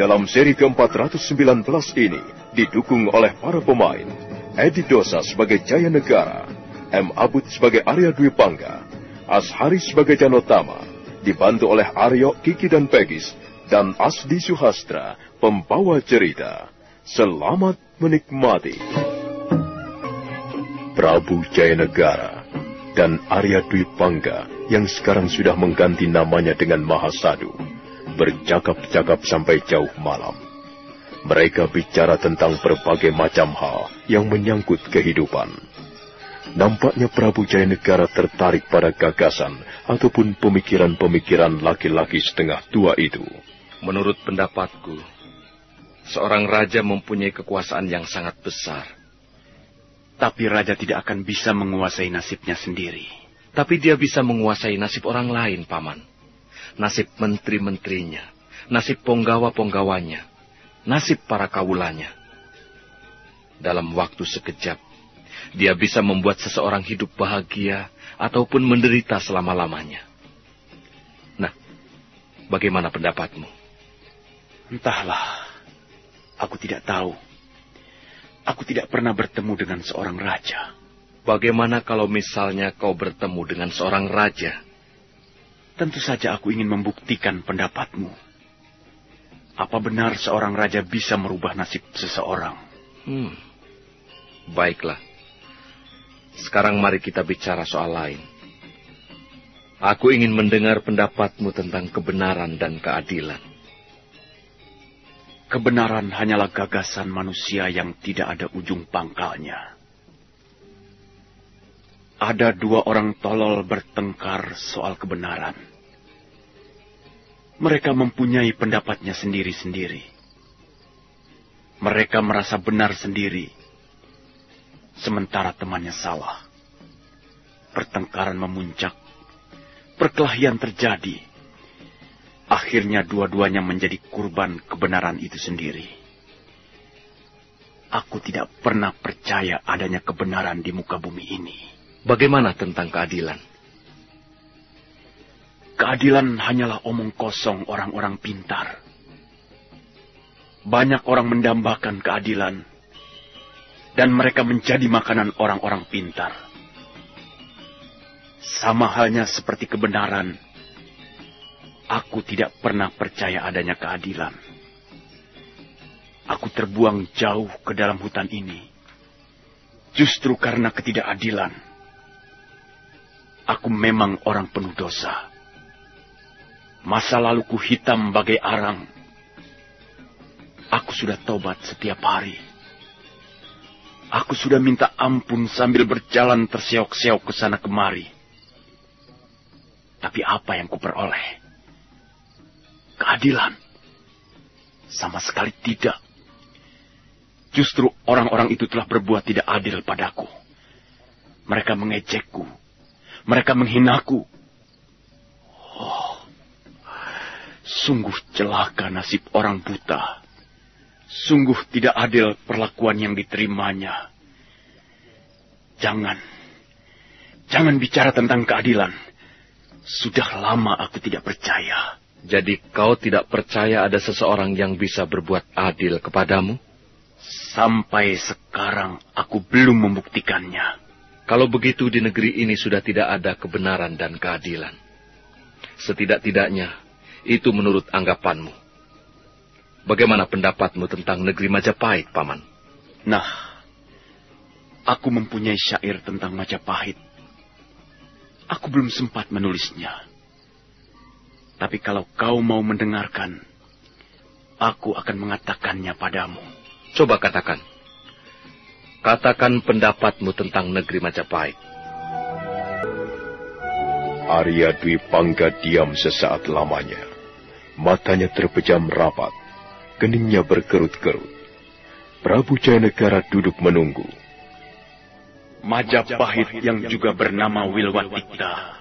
dalam seri ke-419 ini didukung oleh para pemain Edi Dosa sebagai Jaya Negara, M. Abud sebagai Arya Dwi Pangga, Ashari sebagai Janotama, dibantu oleh Aryo, Kiki dan Pegis, dan Asdi Suhastra, pembawa cerita. Selamat menikmati. Prabu Jaya Negara dan Arya Dwi Pangga yang sekarang sudah mengganti namanya dengan Mahasadu bercakap-cakap sampai jauh malam. Mereka bicara tentang berbagai macam hal yang menyangkut kehidupan. Nampaknya Prabu Jaya Negara tertarik pada gagasan ataupun pemikiran-pemikiran laki-laki setengah tua itu. Menurut pendapatku, seorang raja mempunyai kekuasaan yang sangat besar. Tapi raja tidak akan bisa menguasai nasibnya sendiri. Tapi dia bisa menguasai nasib orang lain, Paman. Nasib menteri-menterinya, nasib penggawa-penggawanya, nasib para kawulanya. Dalam waktu sekejap, dia bisa membuat seseorang hidup bahagia ataupun menderita selama-lamanya. Nah, bagaimana pendapatmu? Entahlah, aku tidak tahu. Aku tidak pernah bertemu dengan seorang raja. Bagaimana kalau misalnya kau bertemu dengan seorang raja? Tentu saja aku ingin membuktikan pendapatmu. Apa benar seorang raja bisa merubah nasib seseorang? Baiklah. Sekarang mari kita bicara soal lain. Aku ingin mendengar pendapatmu tentang kebenaran dan keadilan. Kebenaran hanyalah gagasan manusia yang tidak ada ujung pangkalnya. Ada dua orang tolol bertengkar soal kebenaran. Mereka mempunyai pendapatnya sendiri-sendiri. Mereka merasa benar sendiri, sementara temannya salah. Pertengkaran memuncak, perkelahian terjadi. Akhirnya dua-duanya menjadi kurban kebenaran itu sendiri. Aku tidak pernah percaya adanya kebenaran di muka bumi ini. Bagaimana tentang keadilan? Keadilan hanyalah omong kosong orang-orang pintar. Banyak orang mendambakan keadilan, dan mereka menjadi makanan orang-orang pintar. Sama halnya seperti kebenaran, aku tidak pernah percaya adanya keadilan. Aku terbuang jauh ke dalam hutan ini, justru karena ketidakadilan. Aku memang orang penuh dosa. Masa laluku hitam bagai arang. Aku sudah tobat setiap hari. Aku sudah minta ampun sambil berjalan terseok-seok ke sana kemari. Tapi apa yang kuperoleh? Keadilan? Sama sekali tidak. Justru orang-orang itu telah berbuat tidak adil padaku. Mereka mengejekku. Mereka menghinaku. Sungguh celaka nasib orang buta. Sungguh tidak adil perlakuan yang diterimanya. Jangan bicara tentang keadilan. Sudah lama aku tidak percaya. Jadi kau tidak percaya ada seseorang yang bisa berbuat adil kepadamu? Sampai sekarang aku belum membuktikannya. Kalau begitu di negeri ini sudah tidak ada kebenaran dan keadilan. Setidak-tidaknya itu menurut anggapanmu. Bagaimana pendapatmu tentang negeri Majapahit, Paman? Nah, aku mempunyai syair tentang Majapahit. Aku belum sempat menulisnya. Tapi kalau kau mau mendengarkan, aku akan mengatakannya padamu. Coba katakan. Katakan pendapatmu tentang negeri Majapahit. Arya Dwi Pangga diam sesaat lamanya. Matanya terpejam rapat, keningnya berkerut-kerut. Prabu Jaya Negara duduk menunggu. Majapahit yang juga bernama Wilwatikta,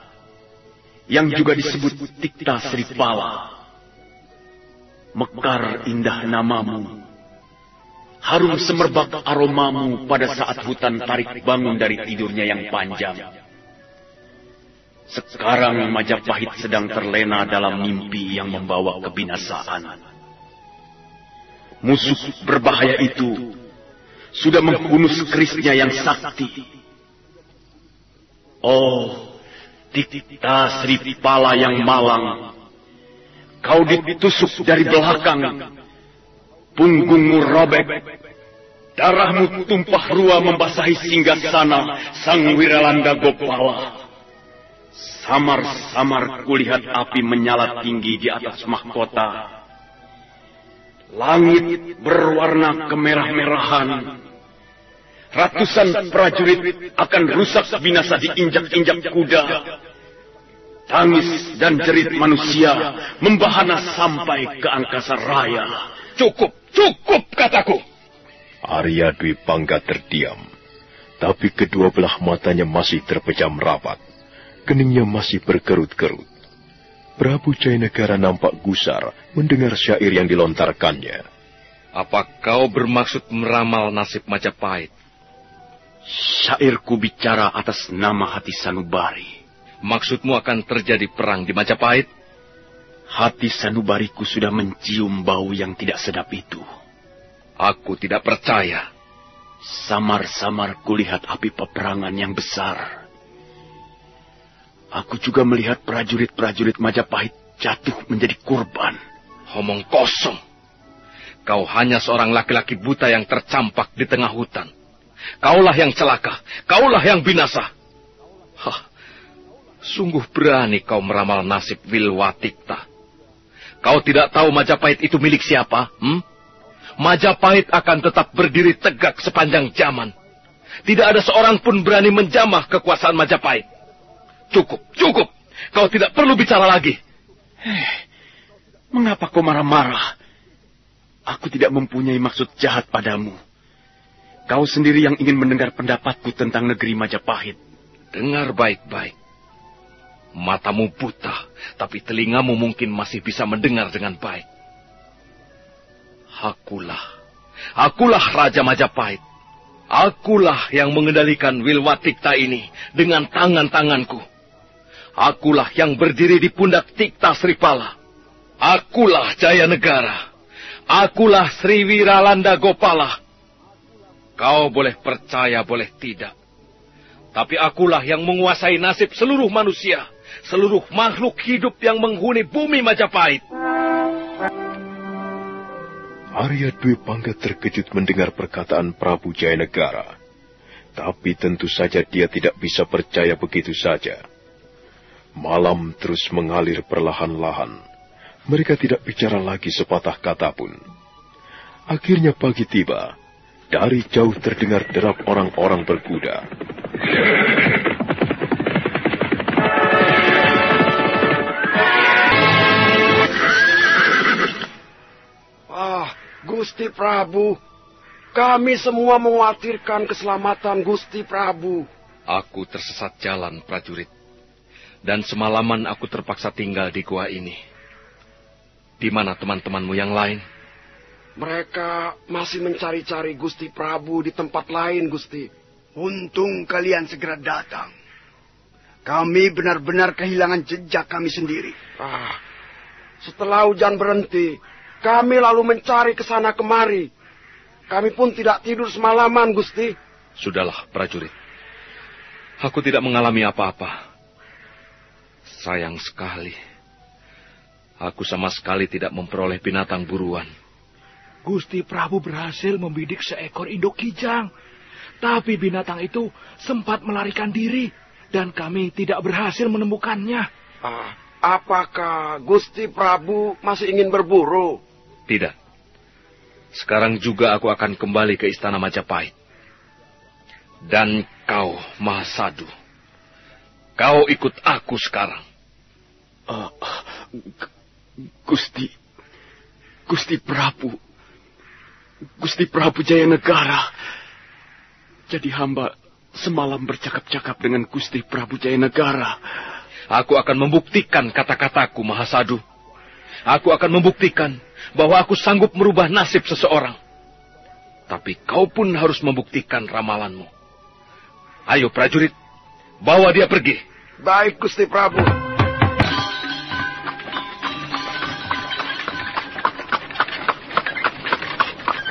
yang juga disebut Tikta Sripala. Mekar indah namamu, harum semerbak aromamu pada saat hutan tarik bangun dari tidurnya yang panjang. Sekarang Majapahit sedang terlena dalam mimpi yang membawa kebinasaan. Musuh berbahaya itu sudah menghunus kerisnya yang sakti. Oh, Tikta Sripala yang malang, kau ditusuk dari belakang, punggungmu robek, darahmu tumpah ruah membasahi singgasana Sang Wiralanda Gopala. Samar-samar kulihat api menyala tinggi di atas mahkota. Langit berwarna kemerah-merahan. Ratusan prajurit akan rusak binasa diinjak-injak kuda. Tangis dan jerit manusia membahana sampai ke angkasa raya. Cukup kataku. Arya Dwi Pangga terdiam, tapi kedua belah matanya masih terpejam rapat. Keningnya masih berkerut-kerut. Prabu Jayanegara nampak gusar mendengar syair yang dilontarkannya. Apa kau bermaksud meramal nasib Majapahit? Syairku bicara atas nama hati Sanubari. Maksudmu akan terjadi perang di Majapahit? Hati Sanubariku sudah mencium bau yang tidak sedap itu. Aku tidak percaya. Samar-samar kulihat api peperangan yang besar. Aku juga melihat prajurit-prajurit Majapahit jatuh menjadi kurban. Omong kosong. Kau hanya seorang laki-laki buta yang tercampak di tengah hutan. Kaulah yang celaka. Kaulah yang binasa. Hah, sungguh berani kau meramal nasib Wilwatikta. Kau tidak tahu Majapahit itu milik siapa? Majapahit akan tetap berdiri tegak sepanjang zaman. Tidak ada seorang pun berani menjamah kekuasaan Majapahit. Cukup. Kau tidak perlu bicara lagi. Mengapa kau marah-marah? Aku tidak mempunyai maksud jahat padamu. Kau sendiri yang ingin mendengar pendapatku tentang negeri Majapahit. Dengar baik-baik. Matamu buta, tapi telingamu mungkin masih bisa mendengar dengan baik. Akulah Raja Majapahit. Akulah yang mengendalikan Wilwatikta ini dengan tangan-tanganku. Akulah yang berdiri di pundak Tikta Sripala. Akulah Jayanegara. Akulah Sri Wiralanda Gopala. Kau boleh percaya, boleh tidak. Tapi akulah yang menguasai nasib seluruh manusia, seluruh makhluk hidup yang menghuni bumi Majapahit. Arya Dwi Pangga terkejut mendengar perkataan Prabu Jayanegara. Tapi tentu saja dia tidak bisa percaya begitu saja. Malam terus mengalir perlahan-lahan. Mereka tidak bicara lagi sepatah kata pun. Akhirnya pagi tiba. Dari jauh terdengar derap orang-orang berkuda. Gusti Prabu, kami semua mengkhawatirkan keselamatan Gusti Prabu. Aku tersesat jalan, prajurit. Dan semalaman aku terpaksa tinggal di gua ini. Di mana teman-temanmu yang lain? Mereka masih mencari-cari Gusti Prabu di tempat lain, Gusti. Untung kalian segera datang. Kami benar-benar kehilangan jejak kami sendiri. Setelah hujan berhenti, kami lalu mencari ke sana kemari. Kami pun tidak tidur semalaman, Gusti. Sudahlah, prajurit. Aku tidak mengalami apa-apa. Sayang sekali. Aku sama sekali tidak memperoleh binatang buruan. Gusti Prabu berhasil membidik seekor induk kijang. Tapi binatang itu sempat melarikan diri. Dan kami tidak berhasil menemukannya. Apakah Gusti Prabu masih ingin berburu? Tidak. Sekarang juga aku akan kembali ke istana Majapahit. Dan kau, Mahasadu. Kau ikut aku sekarang. Gusti Prabu Jayanegara. Jadi hamba semalam bercakap-cakap dengan Gusti Prabu Jayanegara. Aku akan membuktikan kata-kataku, Mahasadu. Aku akan membuktikan bahwa aku sanggup merubah nasib seseorang. Tapi kau pun harus membuktikan ramalanmu. Ayo prajurit, bawa dia pergi. Baik, Gusti Prabu.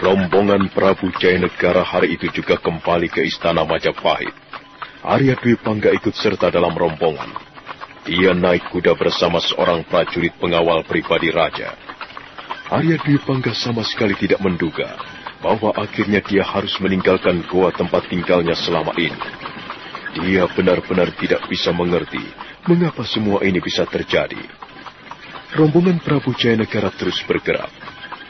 Rombongan Prabu Jayanegara hari itu juga kembali ke istana Majapahit. Arya Dwi Pangga ikut serta dalam rombongan. Dia naik kuda bersama seorang prajurit pengawal pribadi raja. Arya Dwi Pangga sama sekali tidak menduga bahwa akhirnya dia harus meninggalkan goa tempat tinggalnya selama ini. Dia benar-benar tidak bisa mengerti mengapa semua ini bisa terjadi. Rombongan Prabu Jayanegara terus bergerak.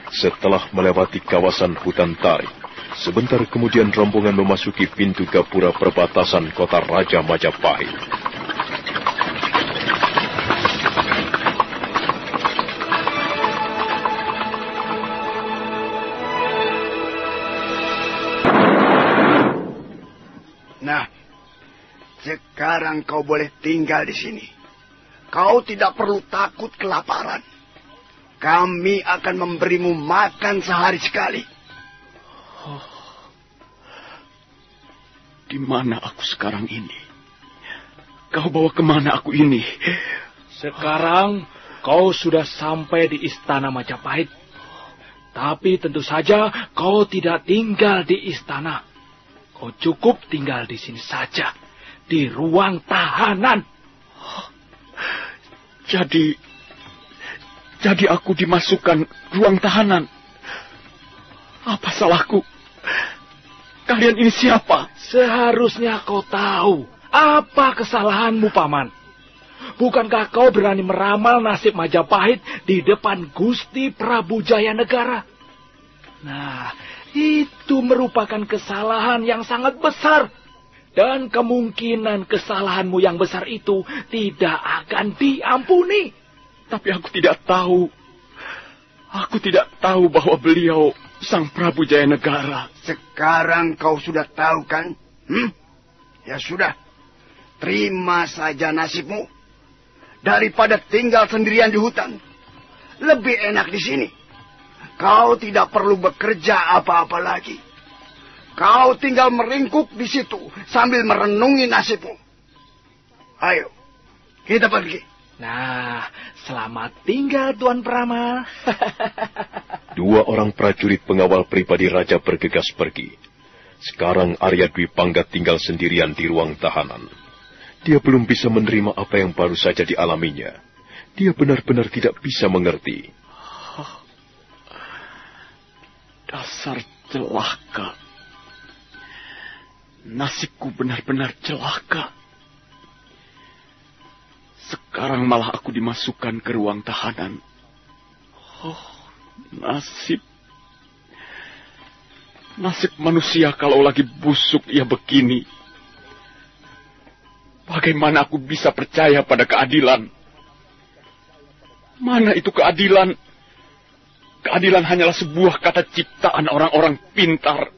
Setelah melewati kawasan hutan tarik, sebentar kemudian rombongan memasuki pintu gapura perbatasan kota Raja Majapahit. Nah, sekarang kau boleh tinggal di sini. Kau tidak perlu takut kelaparan. Kami akan memberimu makan sehari sekali. Oh, di mana aku sekarang ini? Kau bawa kemana aku ini? Sekarang kau sudah sampai di istana Majapahit. Tapi tentu saja kau tidak tinggal di istana. Kau cukup tinggal di sini saja, di ruang tahanan. Jadi aku dimasukkan ruang tahanan. Apa salahku? Kalian ini siapa? Seharusnya kau tahu apa kesalahanmu, Paman. Bukankah kau berani meramal nasib Majapahit di depan Gusti Prabu Jayanegara? Nah, itu merupakan kesalahan yang sangat besar. Dan kemungkinan kesalahanmu yang besar itu tidak akan diampuni. Tapi aku tidak tahu. Aku tidak tahu bahwa beliau Sang Prabu Jayanegara. Sekarang kau sudah tahu kan? Ya sudah. Terima saja nasibmu. Daripada tinggal sendirian di hutan. Lebih enak di sini. Kau tidak perlu bekerja apa-apa lagi. Kau tinggal meringkuk di situ sambil merenungi nasibmu. Ayo, kita pergi. Nah, selamat tinggal Tuan Prama. Dua orang prajurit pengawal pribadi raja bergegas pergi. Sekarang Arya Dwi Pangga tinggal sendirian di ruang tahanan. Dia belum bisa menerima apa yang baru saja dialaminya. Dia benar-benar tidak bisa mengerti. Dasar celaka. Nasibku benar-benar celaka. Sekarang malah aku dimasukkan ke ruang tahanan. Oh, nasib. Nasib manusia kalau lagi busuk ia begini. Bagaimana aku bisa percaya pada keadilan? Mana itu keadilan? Keadilan hanyalah sebuah kata ciptaan orang-orang pintar.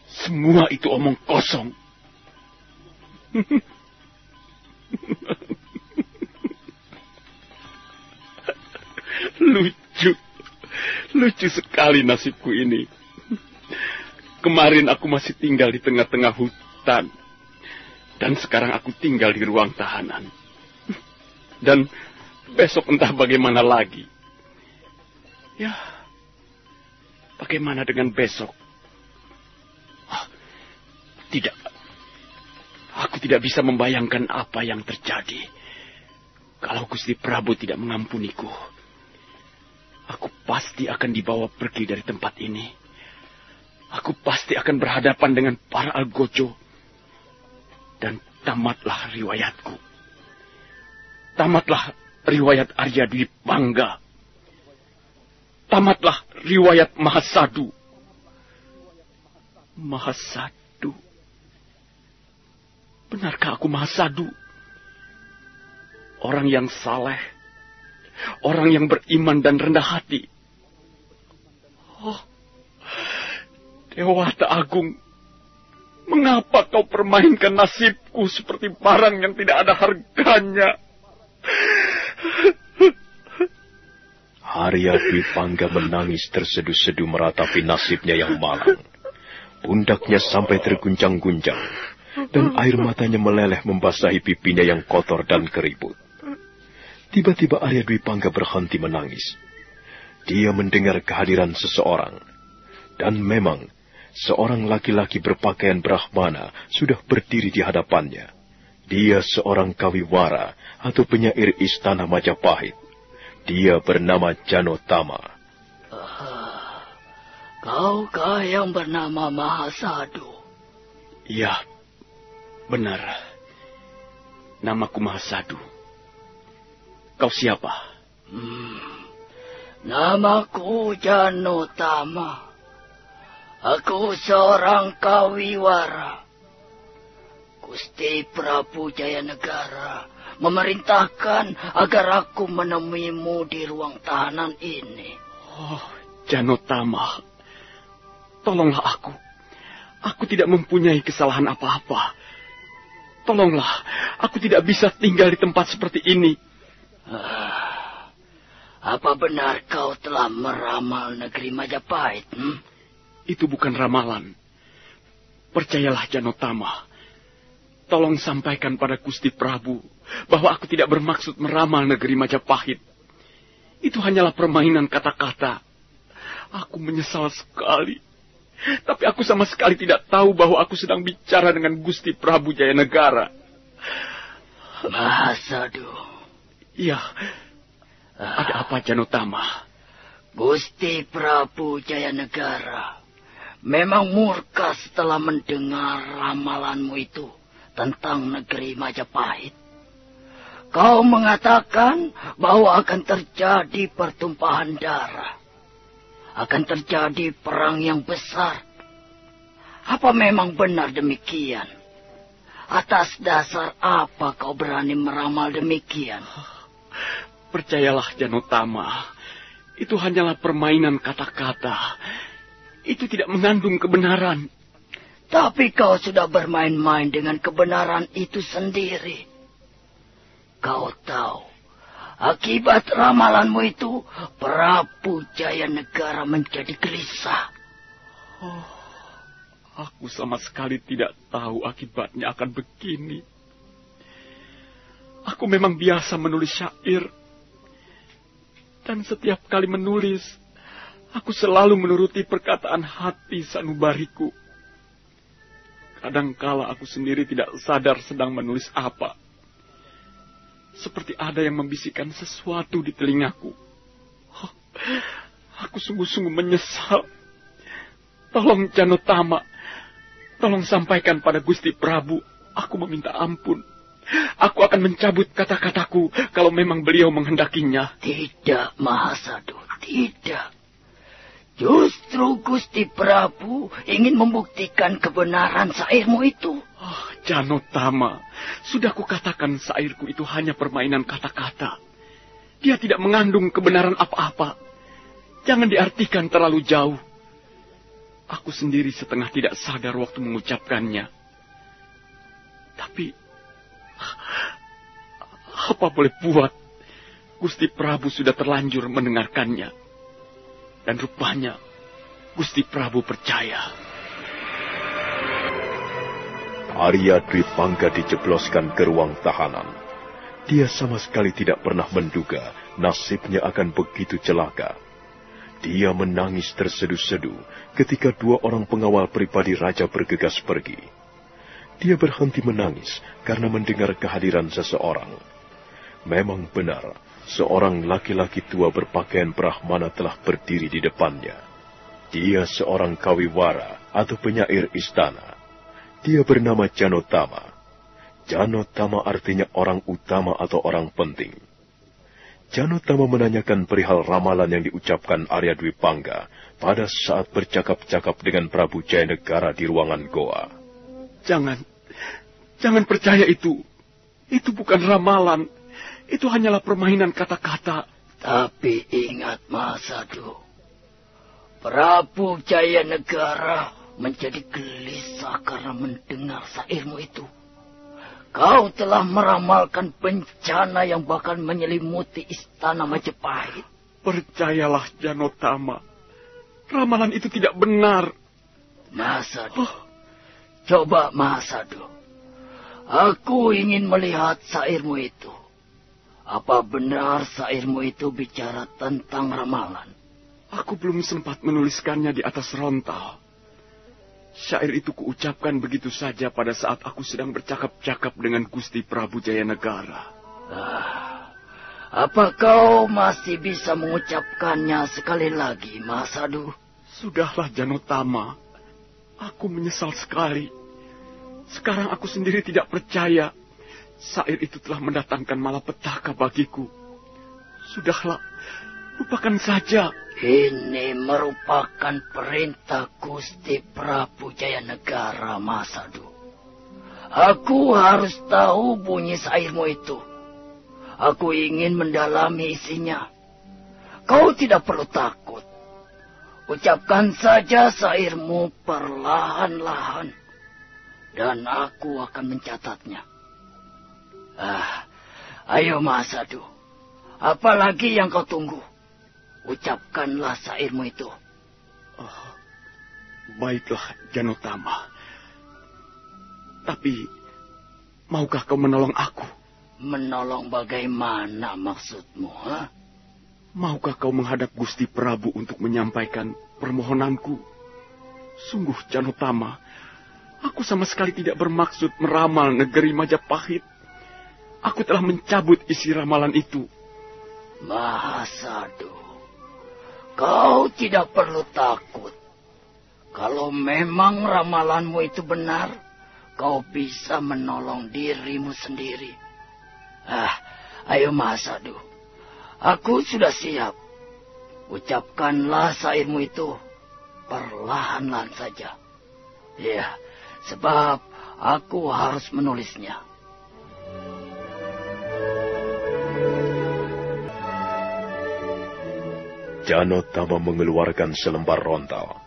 Semua itu omong kosong. Lucu sekali nasibku ini. Kemarin aku masih tinggal di tengah-tengah hutan. Dan sekarang aku tinggal di ruang tahanan. Dan besok entah bagaimana lagi. Ya, bagaimana dengan besok? Tidak. Aku tidak bisa membayangkan apa yang terjadi. Kalau Gusti Prabu tidak mengampuniku. Aku pasti akan dibawa pergi dari tempat ini. Aku pasti akan berhadapan dengan para algojo. Dan tamatlah riwayatku. Tamatlah riwayat Arya Dwi Pangga. Tamatlah riwayat Mahasadu. Mahasadu. Benarkah aku Mahasadu? Orang yang saleh. Orang yang beriman dan rendah hati. Oh, Dewata Agung. Mengapa kau permainkan nasibku seperti barang yang tidak ada harganya? Arya Dwi Pangga menangis terseduh-seduh meratapi nasibnya yang malang. Pundaknya sampai terguncang-guncang, dan air matanya meleleh membasahi pipinya yang kotor dan keriput. Tiba-tiba Arya Dwi Pangga berhenti menangis. Dia mendengar kehadiran seseorang. Dan memang, seorang laki-laki berpakaian Brahmana sudah berdiri di hadapannya. Dia seorang kawiwara atau penyair istana Majapahit. Dia bernama Janotama. Kaukah yang bernama Mahasadu? Ya, benar. Namaku Mahasadu. Kau siapa? Namaku Janotama. Aku seorang kawiwara. Gusti Prabu Jayanegara memerintahkan agar aku menemuimu di ruang tahanan ini. Oh, Janotama. Tolonglah aku. Aku tidak mempunyai kesalahan apa-apa. Tolonglah, aku tidak bisa tinggal di tempat seperti ini. Apa benar kau telah meramal negeri Majapahit? Itu bukan ramalan. Percayalah, Janotama. Tolong sampaikan pada Gusti Prabu bahwa aku tidak bermaksud meramal negeri Majapahit. Itu hanyalah permainan kata-kata. Aku menyesal sekali. Tapi aku sama sekali tidak tahu bahwa aku sedang bicara dengan Gusti Prabu Jayanegara. Mahasadu. Iya. Ada apa, Janotama? Gusti Prabu Jayanegara memang murka setelah mendengar ramalanmu itu tentang negeri Majapahit. Kau mengatakan bahwa akan terjadi pertumpahan darah. Akan terjadi perang yang besar. Apa memang benar demikian? Atas dasar apa kau berani meramal demikian? Percayalah, Janotama. Itu hanyalah permainan kata-kata. Itu tidak mengandung kebenaran. Tapi kau sudah bermain-main dengan kebenaran itu sendiri. Kau tahu, akibat ramalanmu itu, Prabu Jayanegara menjadi gelisah. Oh, aku sama sekali tidak tahu akibatnya akan begini. Aku memang biasa menulis syair. Dan setiap kali menulis, aku selalu menuruti perkataan hati sanubariku. Kadangkala aku sendiri tidak sadar sedang menulis apa. Seperti ada yang membisikkan sesuatu di telingaku. Oh, aku sungguh-sungguh menyesal. Tolong, Janotama. Tolong sampaikan pada Gusti Prabu. Aku meminta ampun. Aku akan mencabut kata-kataku kalau memang beliau menghendakinya. Tidak, Mahasadu, tidak. Justru Gusti Prabu ingin membuktikan kebenaran syairmu itu. Oh, Janotama, sudah kukatakan syairku itu hanya permainan kata-kata. Dia tidak mengandung kebenaran apa-apa. Jangan diartikan terlalu jauh. Aku sendiri setengah tidak sadar waktu mengucapkannya. Tapi apa boleh buat, Gusti Prabu sudah terlanjur mendengarkannya. Dan rupanya Gusti Prabu percaya. Arya Dwi Pangga dijebloskan ke ruang tahanan. Dia sama sekali tidak pernah menduga nasibnya akan begitu celaka. Dia menangis terseduh-seduh ketika dua orang pengawal pribadi raja bergegas pergi. Dia berhenti menangis karena mendengar kehadiran seseorang. Memang benar, seorang laki-laki tua berpakaian Brahmana telah berdiri di depannya. Dia seorang kawiwara atau penyair istana. Dia bernama Janotama. Janotama artinya orang utama atau orang penting. Janotama menanyakan perihal ramalan yang diucapkan Arya Dwi Pangga pada saat bercakap-cakap dengan Prabu Jayanegara di ruangan goa. Jangan percaya itu. Itu bukan ramalan. Itu hanyalah permainan kata-kata. Tapi ingat, Mahasadu, Prabu Jayanegara menjadi gelisah karena mendengar syairmu itu. Kau telah meramalkan bencana yang bakal menyelimuti istana Majapahit. Percayalah, Janotama. Ramalan itu tidak benar. Mahasadu, coba Mahasadu. Aku ingin melihat syairmu itu. Apa benar syairmu itu bicara tentang ramalan? Aku belum sempat menuliskannya di atas rontal. Syair itu kuucapkan begitu saja pada saat aku sedang bercakap-cakap dengan Gusti Prabu Jayanegara. Apa kau masih bisa mengucapkannya sekali lagi, Mahasadu? Sudahlah, Janotama. Aku menyesal sekali. Sekarang aku sendiri tidak percaya. Syair itu telah mendatangkan malapetaka bagiku. Sudahlah, lupakan saja. Ini merupakan perintah Gusti Prabu Jayanegara, Mahasadu. Aku harus tahu bunyi syairmu itu. Aku ingin mendalami isinya. Kau tidak perlu takut. Ucapkan saja syairmu perlahan-lahan. Dan aku akan mencatatnya. Ayo Mahasadu. Apalagi yang kau tunggu? Ucapkanlah syairmu itu. Baiklah, Janotama. Tapi, maukah kau menolong aku? Menolong bagaimana maksudmu, ha? Maukah kau menghadap Gusti Prabu untuk menyampaikan permohonanku? Sungguh, Janotama, aku sama sekali tidak bermaksud meramal negeri Majapahit. Aku telah mencabut isi ramalan itu. Mahasadu, kau tidak perlu takut. Kalau memang ramalanmu itu benar, kau bisa menolong dirimu sendiri. Ayo Mahasadu, aku sudah siap. Ucapkanlah syairmu itu perlahan-lahan saja. Ya, sebab aku harus menulisnya. Janotama mengeluarkan selembar rontal,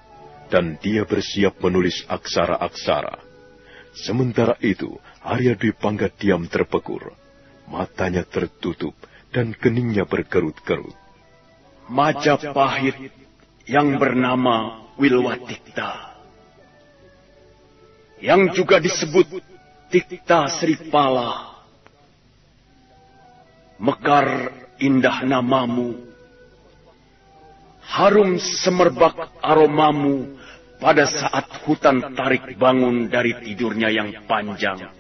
dan dia bersiap menulis aksara-aksara. Sementara itu, Arya Dwi Pangga diam terpekur. Matanya tertutup, dan keningnya berkerut-kerut. Majapahit yang bernama Wilwatikta, yang juga disebut Tikta Sripala. Mekar indah namamu, harum semerbak aromamu pada saat hutan tarik bangun dari tidurnya yang panjang.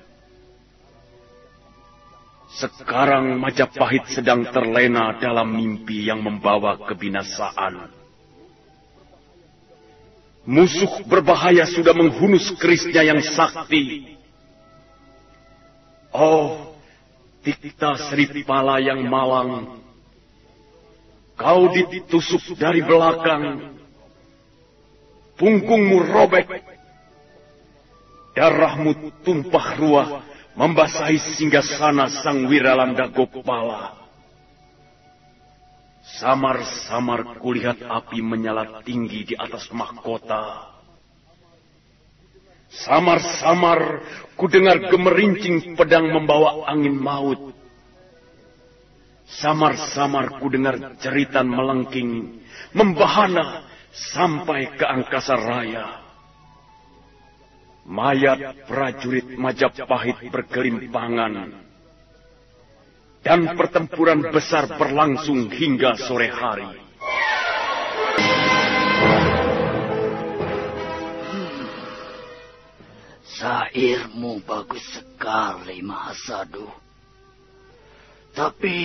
Sekarang Majapahit sedang terlena dalam mimpi yang membawa kebinasaan. Musuh berbahaya sudah menghunus kerisnya yang sakti. Oh, Tikta Sripala yang malang, kau ditusuk dari belakang, punggungmu robek, darahmu tumpah ruah, membasahi singgasana Sang Wiralanda Gopala. Samar-samar kulihat api menyala tinggi di atas mahkota. Samar-samar kudengar gemerincing pedang membawa angin maut. Samar-samar kudengar jeritan melengking, membahana sampai ke angkasa raya. Mayat prajurit Majapahit bergelimpangan, dan pertempuran besar berlangsung hingga sore hari. Syairmu bagus sekali, Mahasadu. Tapi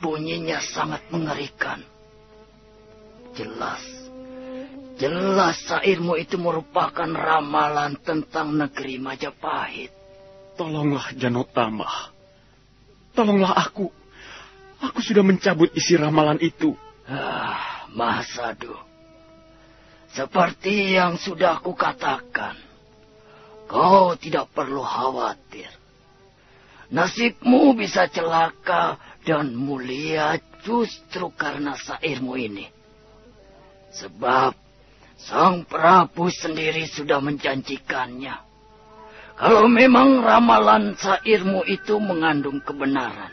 bunyinya sangat mengerikan. Jelas syairmu itu merupakan ramalan tentang negeri Majapahit. Tolonglah Janotama. Tolonglah aku. Aku sudah mencabut isi ramalan itu. Mahasadu. Seperti yang sudah aku katakan, kau tidak perlu khawatir. Nasibmu bisa celaka dan mulia justru karena syairmu ini. Sebab Sang Prabu sendiri sudah menjanjikannya. Kalau memang ramalan syairmu itu mengandung kebenaran,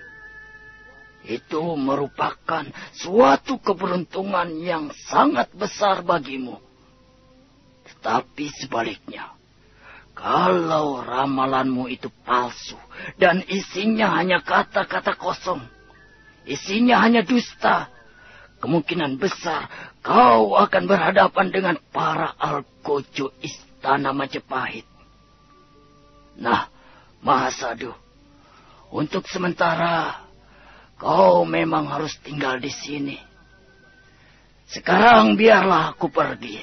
itu merupakan suatu keberuntungan yang sangat besar bagimu. Tetapi sebaliknya, kalau ramalanmu itu palsu dan isinya hanya kata-kata kosong, isinya hanya dusta, kemungkinan besar kau akan berhadapan dengan para algojo istana Majapahit. Nah, Mahasadu, untuk sementara kau memang harus tinggal di sini. Sekarang biarlah aku pergi.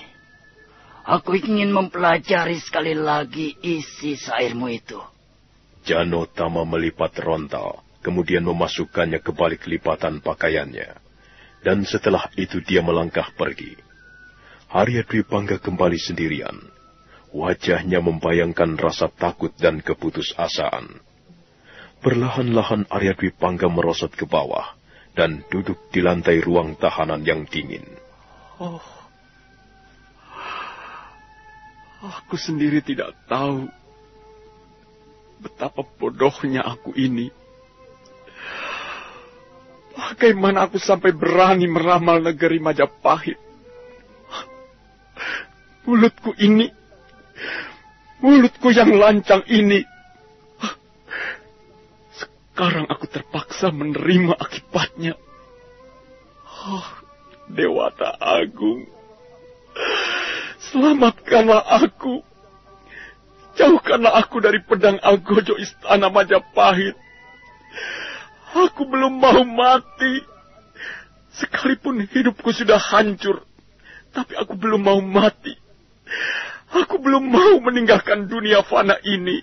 Aku ingin mempelajari sekali lagi isi syairmu itu. Janotama melipat rontal, kemudian memasukkannya ke balik lipatan pakaiannya. Dan setelah itu dia melangkah pergi. Arya Dwi Pangga kembali sendirian. Wajahnya membayangkan rasa takut dan keputusasaan. Perlahan-lahan Arya Dwi Pangga merosot ke bawah dan duduk di lantai ruang tahanan yang dingin. Oh, aku sendiri tidak tahu betapa bodohnya aku ini. Bagaimana aku sampai berani meramal negeri Majapahit? Mulutku yang lancang ini. Sekarang aku terpaksa menerima akibatnya. Oh, Dewata Agung, selamatkanlah aku. Jauhkanlah aku dari pedang algojo istana Majapahit. Aku belum mau mati. Sekalipun hidupku sudah hancur, tapi aku belum mau mati. Aku belum mau meninggalkan dunia fana ini.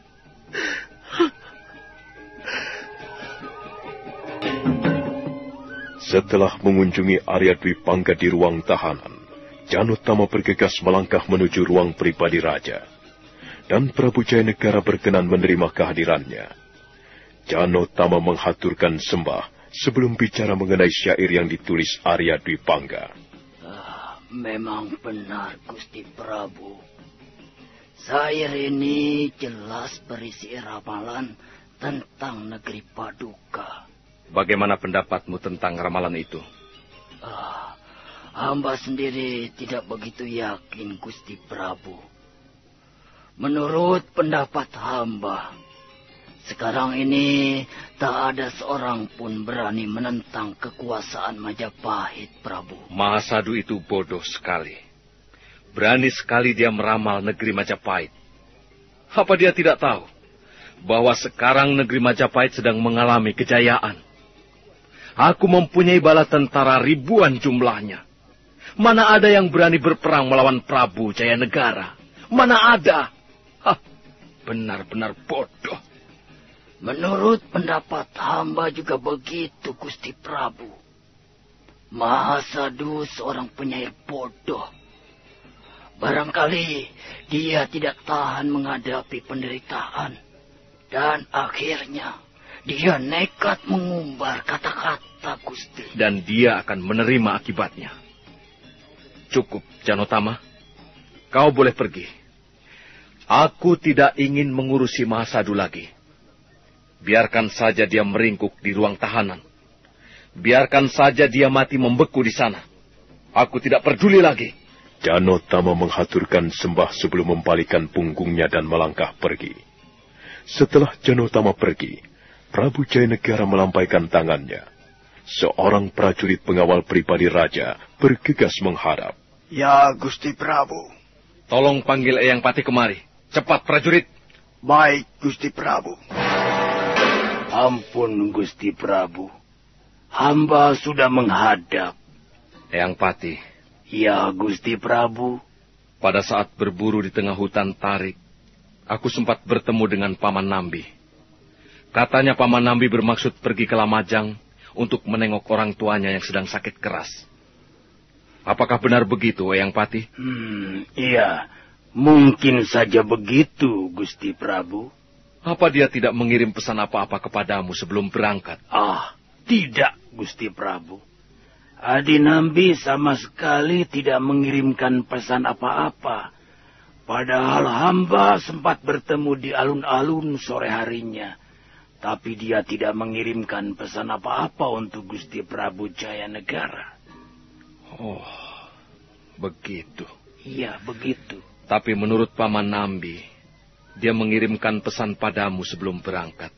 Setelah mengunjungi Arya Dwi Pangga di ruang tahanan, Janotama bergegas melangkah menuju ruang pribadi raja. Dan Prabu Jayanegara berkenan menerima kehadirannya. Janotama menghaturkan sembah sebelum bicara mengenai syair yang ditulis Arya Dwi Pangga. Memang benar, Gusti Prabu. Syair ini jelas berisi ramalan tentang negeri Paduka. Bagaimana pendapatmu tentang ramalan itu? Hamba sendiri tidak begitu yakin, Gusti Prabu. Menurut pendapat hamba, sekarang ini tak ada seorang pun berani menentang kekuasaan Majapahit, Prabu. Mahasadu itu bodoh sekali. Berani sekali dia meramal negeri Majapahit. Apa dia tidak tahu bahwa sekarang negeri Majapahit sedang mengalami kejayaan? Aku mempunyai bala tentara ribuan jumlahnya. Mana ada yang berani berperang melawan Prabu Jayanegara? Mana ada? Benar-benar bodoh. Menurut pendapat hamba juga begitu, Gusti Prabu. Mahasadu seorang penyair bodoh. Barangkali dia tidak tahan menghadapi penderitaan. Dan akhirnya dia nekat mengumbar kata-kata, Gusti. Dan dia akan menerima akibatnya. Cukup, Janotama. Kau boleh pergi. Aku tidak ingin mengurusi Mahasadu lagi. Biarkan saja dia meringkuk di ruang tahanan. Biarkan saja dia mati membeku di sana. Aku tidak peduli lagi. Janotama menghaturkan sembah sebelum membalikan punggungnya dan melangkah pergi. Setelah Janotama pergi, Prabu Jayanegara melampaikan tangannya. Seorang prajurit pengawal pribadi raja bergegas menghadap. Ya, Gusti Prabu. Tolong panggil Eyang Pati kemari. Cepat, prajurit. Baik, Gusti Prabu. Ampun, Gusti Prabu. Hamba sudah menghadap. Eyang Pati. Ya, Gusti Prabu. Pada saat berburu di tengah hutan Tarik, aku sempat bertemu dengan Paman Nambi. Katanya Paman Nambi bermaksud pergi ke Lamajang untuk menengok orang tuanya yang sedang sakit keras. Apakah benar begitu, Eyang Pati? Iya, mungkin saja begitu, Gusti Prabu. Apa dia tidak mengirim pesan apa-apa kepadamu sebelum berangkat? Tidak, Gusti Prabu. Adi Nambi sama sekali tidak mengirimkan pesan apa-apa. Padahal hamba sempat bertemu di alun-alun sore harinya. Tapi dia tidak mengirimkan pesan apa-apa untuk Gusti Prabu Jayanegara. Oh, begitu. Iya, begitu. Tapi menurut Paman Nambi, dia mengirimkan pesan padamu sebelum berangkat.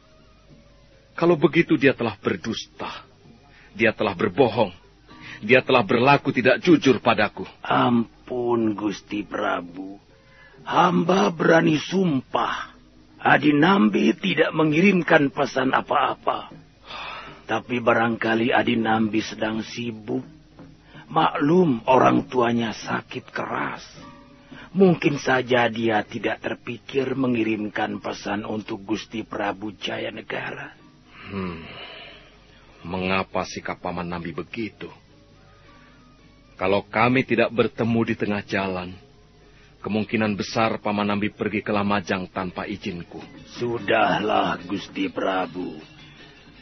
Kalau begitu dia telah berdusta. Dia telah berbohong. dia telah berlaku tidak jujur padaku. Ampun, Gusti Prabu. Hamba berani sumpah, Adinambi tidak mengirimkan pesan apa-apa. Tapi barangkali Adinambi sedang sibuk. Maklum orang tuanya sakit keras. Mungkin saja dia tidak terpikir mengirimkan pesan untuk Gusti Prabu Jayanegara. Mengapa sikap Paman Nambi begitu? Kalau kami tidak bertemu di tengah jalan, kemungkinan besar Paman Nambi pergi ke Lamajang tanpa izinku. Sudahlah, Gusti Prabu.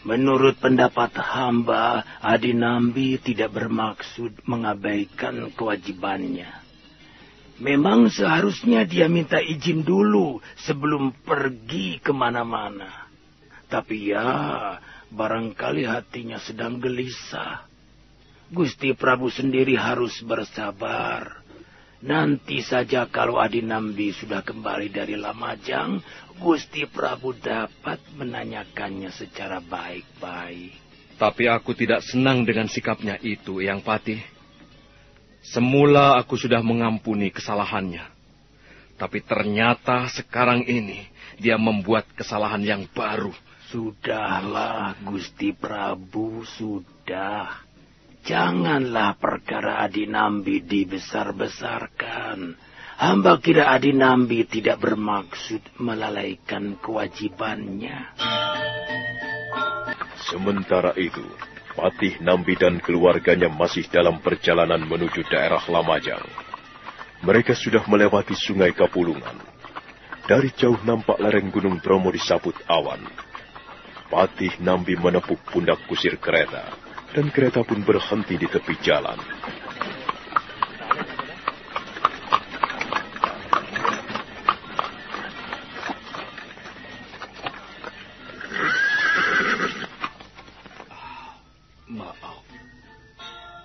Menurut pendapat hamba, Adinambi tidak bermaksud mengabaikan kewajibannya. Memang seharusnya dia minta izin dulu sebelum pergi kemana-mana. Tapi ya, barangkali hatinya sedang gelisah. Gusti Prabu sendiri harus bersabar. Nanti saja kalau Adinambi sudah kembali dari Lamajang, Gusti Prabu dapat menanyakannya secara baik-baik. Tapi aku tidak senang dengan sikapnya itu, Eyang Patih. Semula aku sudah mengampuni kesalahannya. Tapi ternyata sekarang ini dia membuat kesalahan yang baru. Sudahlah, Gusti Prabu, sudah. Janganlah perkara Adinambi dibesar-besarkan. Hamba kira Adinambi tidak bermaksud melalaikan kewajibannya. Sementara itu, Patih Nambi dan keluarganya masih dalam perjalanan menuju daerah Lamajang. Mereka sudah melewati sungai Kapulungan. Dari jauh nampak lereng Gunung Bromo disaput awan. Patih Nambi menepuk pundak kusir kereta, dan kereta pun berhenti di tepi jalan. Maaf,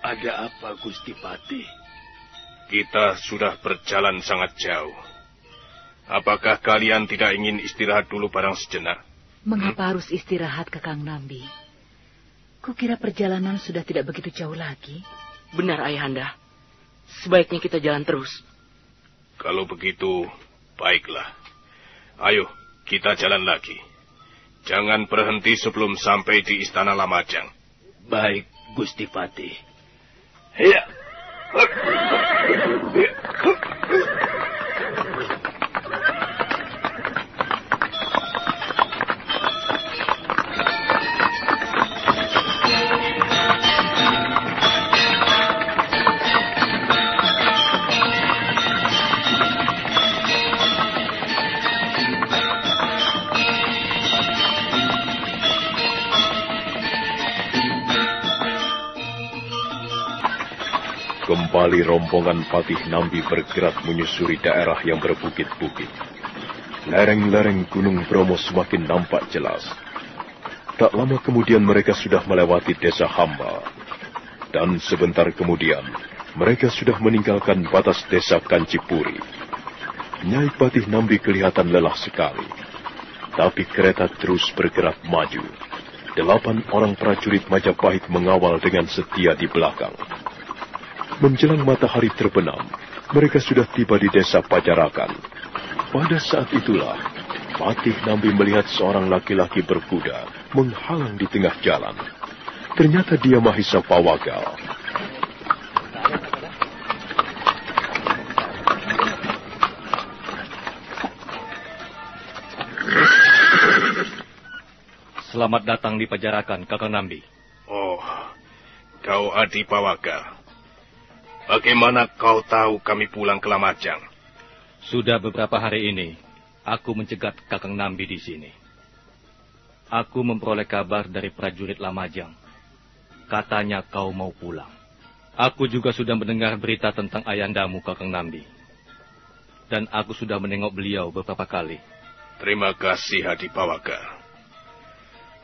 ada apa Gusti Patih? Kita sudah berjalan sangat jauh. Apakah kalian tidak ingin istirahat dulu barang sejenak? Mengapa harus istirahat, Kakang Nambi? Kukira perjalanan sudah tidak begitu jauh lagi. Benar, Ayahanda. Sebaiknya kita jalan terus. Kalau begitu, baiklah. Ayo, kita jalan lagi. Jangan berhenti sebelum sampai di Istana Lamajang. Baik, Gusti Patih. Ya. Kembali rombongan Patih Nambi bergerak menyusuri daerah yang berbukit-bukit. Lereng-lereng Gunung Bromo semakin nampak jelas. Tak lama kemudian mereka sudah melewati desa Hamba. Dan sebentar kemudian, mereka sudah meninggalkan batas desa Kancipuri. Nyai Patih Nambi kelihatan lelah sekali. Tapi kereta terus bergerak maju. 8 orang prajurit Majapahit mengawal dengan setia di belakang. Menjelang matahari terbenam, mereka sudah tiba di desa Pajarakan. Pada saat itulah, Patih Nambi melihat seorang laki-laki berkuda menghalang di tengah jalan. Ternyata dia Mahisa Pawagal. Selamat datang di Pajarakan, Kakang Nambi. Oh, kau Adi Pawagal. Bagaimana kau tahu kami pulang ke Lamajang? Sudah beberapa hari ini, aku mencegat Kakang Nambi di sini. Aku memperoleh kabar dari prajurit Lamajang. Katanya kau mau pulang. Aku juga sudah mendengar berita tentang ayandamu, Kakang Nambi. Dan aku sudah menengok beliau beberapa kali. Terima kasih, Adi Pawagal.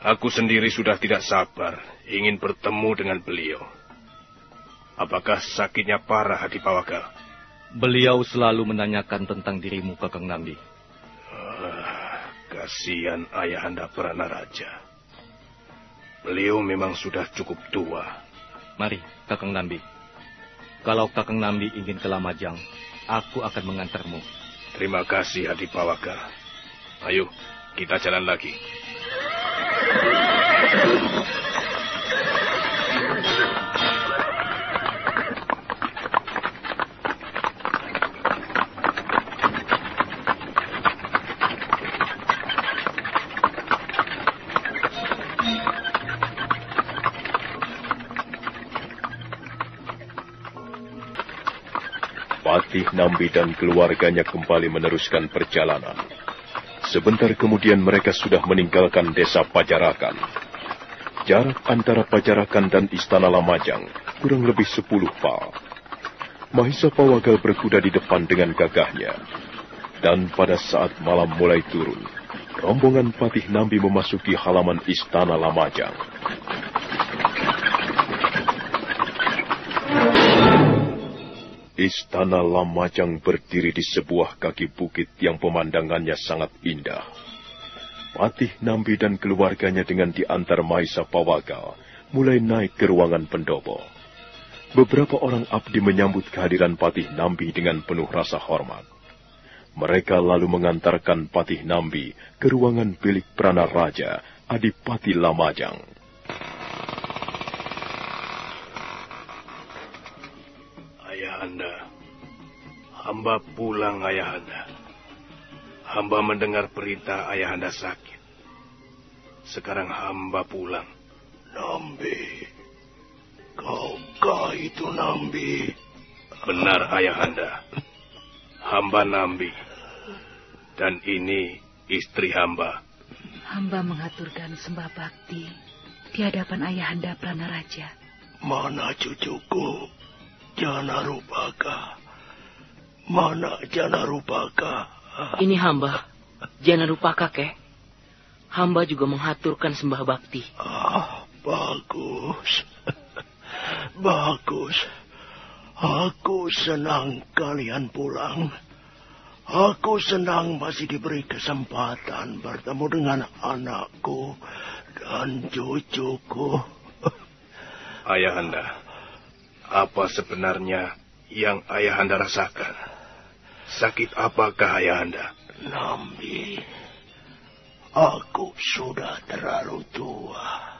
Aku sendiri sudah tidak sabar ingin bertemu dengan beliau. Apakah sakitnya parah, Adi Pawagal? Beliau selalu menanyakan tentang dirimu, Kakang Nambi. Kasihan Ayahanda Pranaraja. Beliau memang sudah cukup tua. Mari, Kakang Nambi. Kalau Kakang Nambi ingin ke Lamajang, aku akan mengantarmu. Terima kasih, Adipawaga. Ayo, kita jalan lagi. Patih Nambi dan keluarganya kembali meneruskan perjalanan. Sebentar kemudian mereka sudah meninggalkan desa Pajarakan. Jarak antara Pajarakan dan Istana Lamajang kurang lebih 10 pal. Mahisa Pawagal berkuda di depan dengan gagahnya. Dan pada saat malam mulai turun, rombongan Patih Nambi memasuki halaman Istana Lamajang. Istana Lamajang berdiri di sebuah kaki bukit yang pemandangannya sangat indah. Patih Nambi dan keluarganya dengan diantar Mahisa Pawagal mulai naik ke ruangan pendopo. Beberapa orang abdi menyambut kehadiran Patih Nambi dengan penuh rasa hormat. Mereka lalu mengantarkan Patih Nambi ke ruangan bilik Pranaraja Adipati Lamajang. Ayahanda, hamba pulang, Ayahanda. Hamba mendengar perintah Ayahanda sakit. Sekarang hamba pulang. Nambi, kaukah itu Nambi? Benar, Ayahanda. Hamba Nambi. Dan ini istri hamba. Hamba mengaturkan sembah bakti di hadapan Ayahanda Pranaraja. Mana cucuku? Janarupaka. Mana Janarupaka? Ini hamba, Janarupaka, Kek. Hamba juga mengaturkan sembah bakti. Bagus. Bagus. Aku senang kalian pulang. Aku senang masih diberi kesempatan bertemu dengan anakku dan cucuku. Ayahanda, apa sebenarnya yang Ayahanda rasakan? Sakit apakah Ayahanda? Nambi, aku sudah terlalu tua.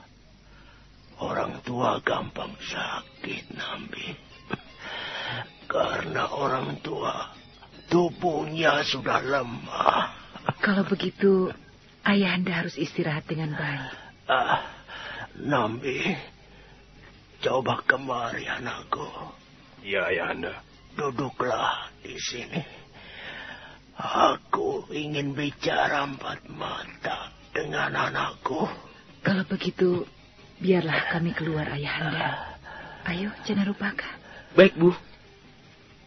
Orang tua gampang sakit, Nambi. Karena orang tua, tubuhnya sudah lemah. Kalau begitu, Ayahanda harus istirahat dengan baik. Nambi, coba kemari anakku. Ya, Ayahanda. Duduklah di sini. Aku ingin bicara empat mata dengan anakku. Kalau begitu, biarlah kami keluar, Ayahanda. Ayo, Janarupaka. Baik, Bu.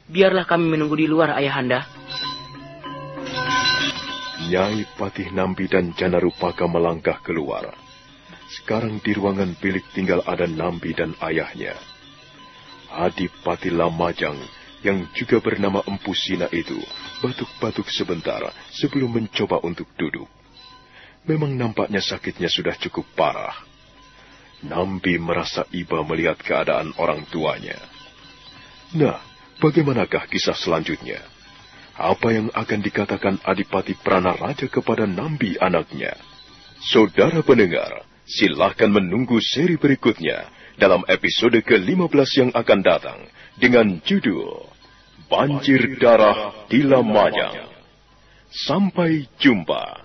Biarlah kami menunggu di luar, Ayahanda. Nyai Patih Nambi dan Janarupaka melangkah keluar. Sekarang di ruangan bilik tinggal ada Nambi dan ayahnya. Adipati Lamajang yang juga bernama Empu Sina itu batuk-batuk sebentar sebelum mencoba untuk duduk. Memang nampaknya sakitnya sudah cukup parah. Nambi merasa iba melihat keadaan orang tuanya. Nah, bagaimanakah kisah selanjutnya? Apa yang akan dikatakan Adipati Pranaraja kepada Nambi anaknya? Saudara pendengar, silahkan menunggu seri berikutnya dalam episode ke-15 yang akan datang dengan judul Banjir Darah di Lamajang. Sampai jumpa.